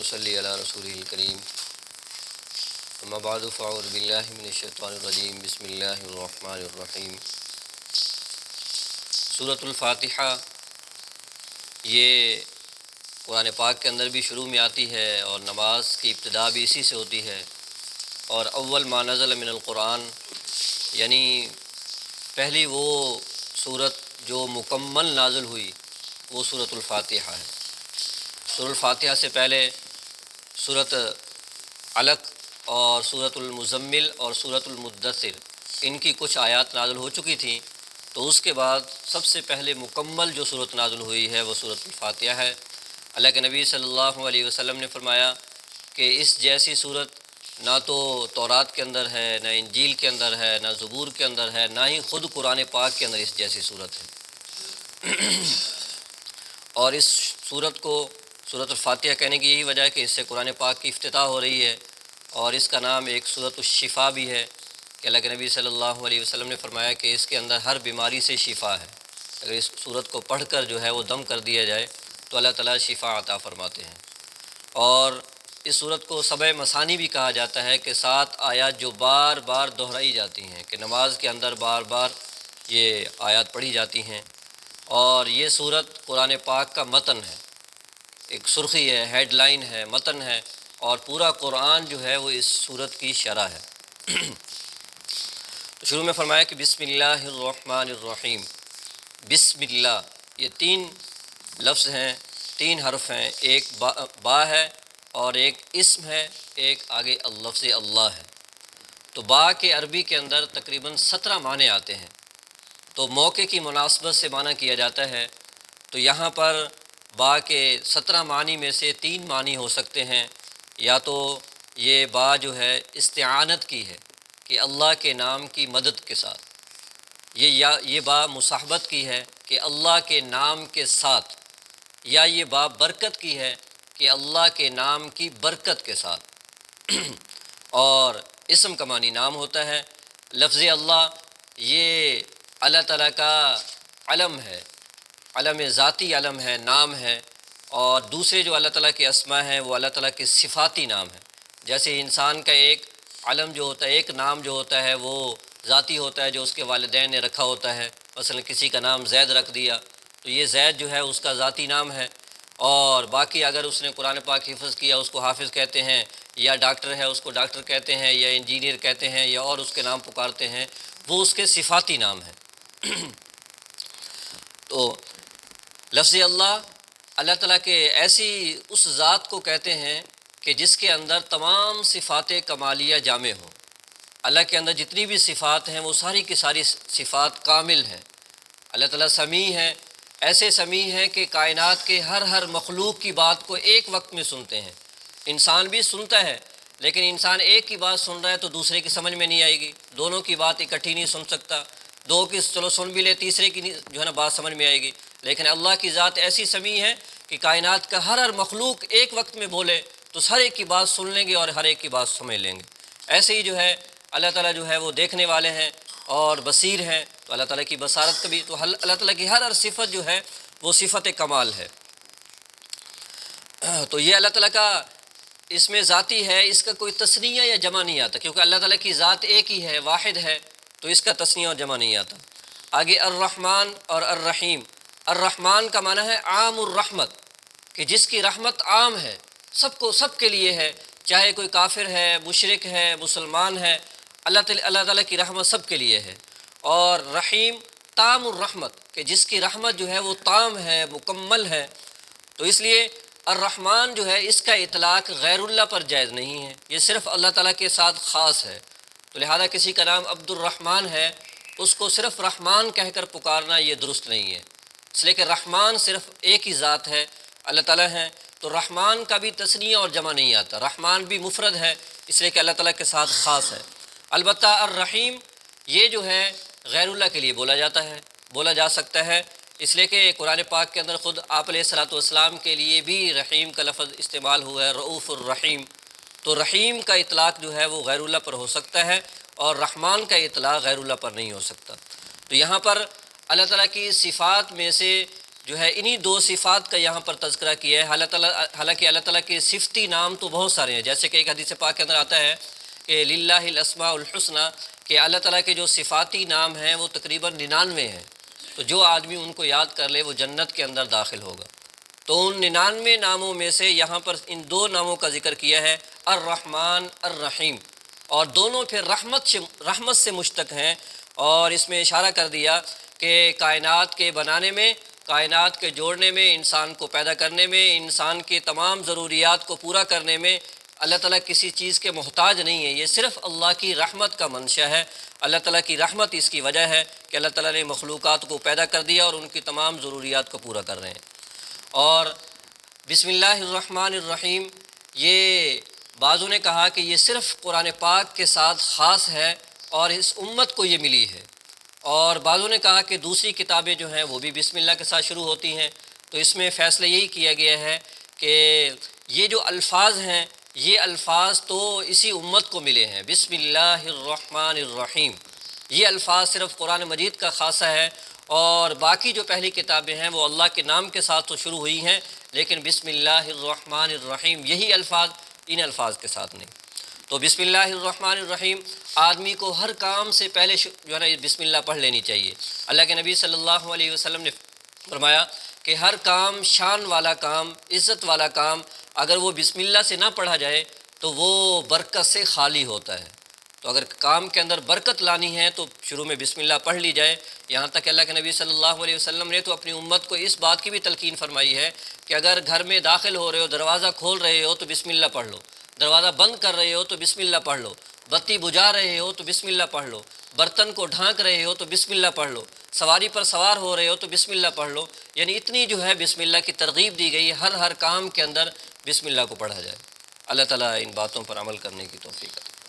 ونصلي على رسوله الكريم اما بعد فاعوذ بالله من الشیطان الرجیم بسم اللہ الرحمن الرحیم۔ سورۃ الفاتحہ یہ قرآن پاک کے اندر بھی شروع میں آتی ہے اور نماز کی ابتدا بھی اسی سے ہوتی ہے، اور اول ما نزل من القرآن یعنی پہلی وہ سورت جو مکمل نازل ہوئی وہ سورۃ الفاتحہ ہے۔ سورۃ الفاتحہ سے پہلے سورۃ علق اور سورۃ المزمل اور سورۃ المدثر ان کی کچھ آیات نازل ہو چکی تھیں، تو اس کے بعد سب سے پہلے مکمل جو سورت نازل ہوئی ہے وہ سورۃ الفاتحہ ہے۔ اللہ کے نبی صلی اللہ علیہ وسلم نے فرمایا کہ اس جیسی سورت نہ تو تورات کے اندر ہے، نہ انجیل کے اندر ہے، نہ زبور کے اندر ہے، نہ ہی خود قرآن پاک کے اندر اس جیسی سورت ہے۔ اور اس سورت کو سورۃ الفاتحہ کہنے کی یہی وجہ ہے کہ اس سے قرآن پاک کی افتتاح ہو رہی ہے، اور اس کا نام ایک سورۃ الشفا بھی ہے کہ اللہ کے نبی صلی اللہ علیہ وسلم نے فرمایا کہ اس کے اندر ہر بیماری سے شفا ہے۔ اگر اس سورت کو پڑھ کر جو ہے وہ دم کر دیا جائے تو اللہ تعالیٰ شفا عطا فرماتے ہیں۔ اور اس سورت کو سبع مثانی بھی کہا جاتا ہے کہ 7 آیات جو بار بار دہرائی جاتی ہیں، کہ نماز کے اندر بار بار یہ آیات پڑھی جاتی ہیں۔ اور یہ سورت قرآن پاک کا متن ہے، ایک سرخی ہے، ہیڈ لائن ہے، متن ہے، اور پورا قرآن جو ہے وہ اس سورت کی شرح ہے۔ تو شروع میں فرمایا کہ بسم اللہ الرحمن الرحیم۔ بسم اللہ یہ 3 لفظ ہیں، 3 حرف ہیں، ایک با ہے اور ایک اسم ہے، ایک آگے لفظ اللہ ہے۔ تو با کے عربی کے اندر تقریباً 17 معنی آتے ہیں، تو موقع کی مناسبت سے معنی کیا جاتا ہے۔ تو یہاں پر با کے 17 معنی میں سے 3 معنی ہو سکتے ہیں، یا تو یہ با جو ہے استعانت کی ہے کہ اللہ کے نام کی مدد کے ساتھ، یہ با مصاحبت کی ہے کہ اللہ کے نام کے ساتھ، یا یہ با برکت کی ہے کہ اللہ کے نام کی برکت کے ساتھ۔ اور اسم کا معنی نام ہوتا ہے۔ لفظ اللہ یہ اللہ تعالیٰ کا علم ہے، علم ذاتی علم ہے، نام ہے، اور دوسرے جو اللہ تعالیٰ کے اسماء ہیں وہ اللہ تعالیٰ کے صفاتی نام ہیں۔ جیسے انسان کا ایک علم جو ہوتا ہے، ایک نام جو ہوتا ہے وہ ذاتی ہوتا ہے جو اس کے والدین نے رکھا ہوتا ہے، مثلا کسی کا نام زید رکھ دیا تو یہ زید جو ہے اس کا ذاتی نام ہے۔ اور باقی اگر اس نے قرآن پاک حفظ کیا اس کو حافظ کہتے ہیں، یا ڈاکٹر ہے اس کو ڈاکٹر کہتے ہیں، یا انجینئر کہتے ہیں، یا اور اس کے نام پکارتے ہیں، وہ اس کے صفاتی نام ہیں۔ تو لفظ اللہ اللہ تعالیٰ کے ایسی اس ذات کو کہتے ہیں کہ جس کے اندر تمام صفات کمالیہ جامع ہوں۔ اللہ کے اندر جتنی بھی صفات ہیں وہ ساری کی ساری صفات کامل ہیں۔ اللہ تعالیٰ سمیع ہے، ایسے سمیع ہیں کہ کائنات کے ہر مخلوق کی بات کو ایک وقت میں سنتے ہیں۔ انسان بھی سنتا ہے، لیکن انسان ایک کی بات سن رہا ہے تو دوسرے کی سمجھ میں نہیں آئے گی، دونوں کی بات اکٹھی نہیں سن سکتا، 2 کی چلو سن بھی لے، تیسرے کی جو ہے نا بات سمجھ میں آئے گی۔ لیکن اللہ کی ذات ایسی سمیع ہے کہ کائنات کا ہر مخلوق ایک وقت میں بولے تو ہر ایک کی بات سن لیں گے اور ہر ایک کی بات سمجھ لیں گے۔ ایسے ہی جو ہے اللہ تعالیٰ جو ہے وہ دیکھنے والے ہیں اور بصیر ہیں، تو اللہ تعالیٰ کی بصارت کا بھی، تو اللہ تعالیٰ کی ہر صفت جو ہے وہ صفت کمال ہے۔ تو یہ اللہ تعالیٰ کا اس میں ذاتی ہے، اس کا کوئی تثنیہ یا جمع نہیں آتا، کیونکہ اللہ تعالیٰ کی ذات ایک ہی ہے، واحد ہے، تو اس کا تثنیہ اور جمع نہیں آتا۔ آگے الرحمن اور الرحیم۔ الرحمن کا معنی ہے عام الرحمت، کہ جس کی رحمت عام ہے، سب کے لیے ہے، چاہے کوئی کافر ہے، مشرک ہے، مسلمان ہے، اللہ تعالیٰ کی رحمت سب کے لیے ہے۔ اور رحیم تام الرحمت، کہ جس کی رحمت جو ہے وہ تام ہے، مکمل ہے۔ تو اس لیے الرحمن جو ہے اس کا اطلاق غیر اللہ پر جائز نہیں ہے، یہ صرف اللہ تعالیٰ کے ساتھ خاص ہے۔ تو لہذا کسی کا نام عبد الرحمن ہے، اس کو صرف رحمان کہہ کر پکارنا یہ درست نہیں ہے، اس لیے کہ رحمان صرف ایک ہی ذات ہے، اللہ تعالیٰ ہیں، تو رحمان کا بھی تثنیہ اور جمع نہیں آتا، رحمان بھی مفرد ہے اس لیے کہ اللہ تعالیٰ کے ساتھ خاص ہے۔ البتہ الرحیم یہ جو ہے غیر اللہ کے لیے بولا جا سکتا ہے، اس لیے کہ قرآن پاک کے اندر خود آپ علیہ الصلوۃ والسلام کے لیے بھی رحیم کا لفظ استعمال ہوا ہے، رؤوف الرحیم۔ تو رحیم کا اطلاق جو ہے وہ غیر اللہ پر ہو سکتا ہے، اور رحمان کا اطلاق غیر اللہ پر نہیں ہو سکتا۔ تو یہاں پر اللہ تعالیٰ کی صفات میں سے جو ہے انہی دو صفات کا یہاں پر تذکرہ کیا ہے۔ حالانکہ اللہ تعالیٰ کے صفتی نام تو بہت سارے ہیں، جیسے کہ ایک حدیث پاک کے اندر آتا ہے کہ للہ الاسماء الحسنی، کہ اللہ تعالیٰ کے جو صفاتی نام ہیں وہ تقریباً 99 ہیں، تو جو آدمی ان کو یاد کر لے وہ جنت کے اندر داخل ہوگا۔ تو ان 99 ناموں میں سے یہاں پر ان دو ناموں کا ذکر کیا ہے، الرحمن الرحیم، اور دونوں پھر رحمت سے مشتق ہیں، اور اس میں اشارہ کر دیا کہ کائنات کے بنانے میں، کائنات کے جوڑنے میں، انسان کو پیدا کرنے میں، انسان کے تمام ضروریات کو پورا کرنے میں اللہ تعالیٰ کسی چیز کے محتاج نہیں ہے، یہ صرف اللہ کی رحمت کا منشا ہے۔ اللہ تعالیٰ کی رحمت اس کی وجہ ہے کہ اللہ تعالیٰ نے مخلوقات کو پیدا کر دیا اور ان کی تمام ضروریات کو پورا کر رہے ہیں۔ اور بسم اللہ الرحمن الرحیم، یہ بعضوں نے کہا کہ یہ صرف قرآن پاک کے ساتھ خاص ہے اور اس امت کو یہ ملی ہے، اور بعضوں نے کہا کہ دوسری کتابیں جو ہیں وہ بھی بسم اللہ کے ساتھ شروع ہوتی ہیں۔ تو اس میں فیصلہ یہی کیا گیا ہے کہ یہ جو الفاظ ہیں یہ الفاظ تو اسی امت کو ملے ہیں، بسم اللہ الرحمن الرحیم، یہ الفاظ صرف قرآن مجید کا خاصہ ہے، اور باقی جو پہلی کتابیں ہیں وہ اللہ کے نام کے ساتھ تو شروع ہوئی ہیں، لیکن بسم اللہ الرحمن الرحیم یہی الفاظ ان الفاظ کے ساتھ نہیں۔ تو بسم اللہ الرحمن الرحیم آدمی کو ہر کام سے پہلے جو ہے نا بسم اللہ پڑھ لینی چاہیے۔ اللہ کے نبی صلی اللہ علیہ وسلم نے فرمایا کہ ہر کام، شان والا کام، عزت والا کام، اگر وہ بسم اللہ سے نہ پڑھا جائے تو وہ برکت سے خالی ہوتا ہے۔ تو اگر کام کے اندر برکت لانی ہے تو شروع میں بسم اللہ پڑھ لی جائے۔ یہاں تک کہ اللہ کے نبی صلی اللہ علیہ وسلم نے تو اپنی امت کو اس بات کی بھی تلقین فرمائی ہے کہ اگر گھر میں داخل ہو رہے ہو، دروازہ کھول رہے ہو تو بسم اللہ پڑھ لو، دروازہ بند کر رہے ہو تو بسم اللہ پڑھ لو، بتی بجھا رہے ہو تو بسم اللہ پڑھ لو، برتن کو ڈھانک رہے ہو تو بسم اللہ پڑھ لو، سواری پر سوار ہو رہے ہو تو بسم اللہ پڑھ لو۔ یعنی اتنی جو ہے بسم اللہ کی ترغیب دی گئی، ہر کام کے اندر بسم اللہ کو پڑھا جائے۔ اللہ تعالیٰ ان باتوں پر عمل کرنے کی توفیق عطا فرمائے۔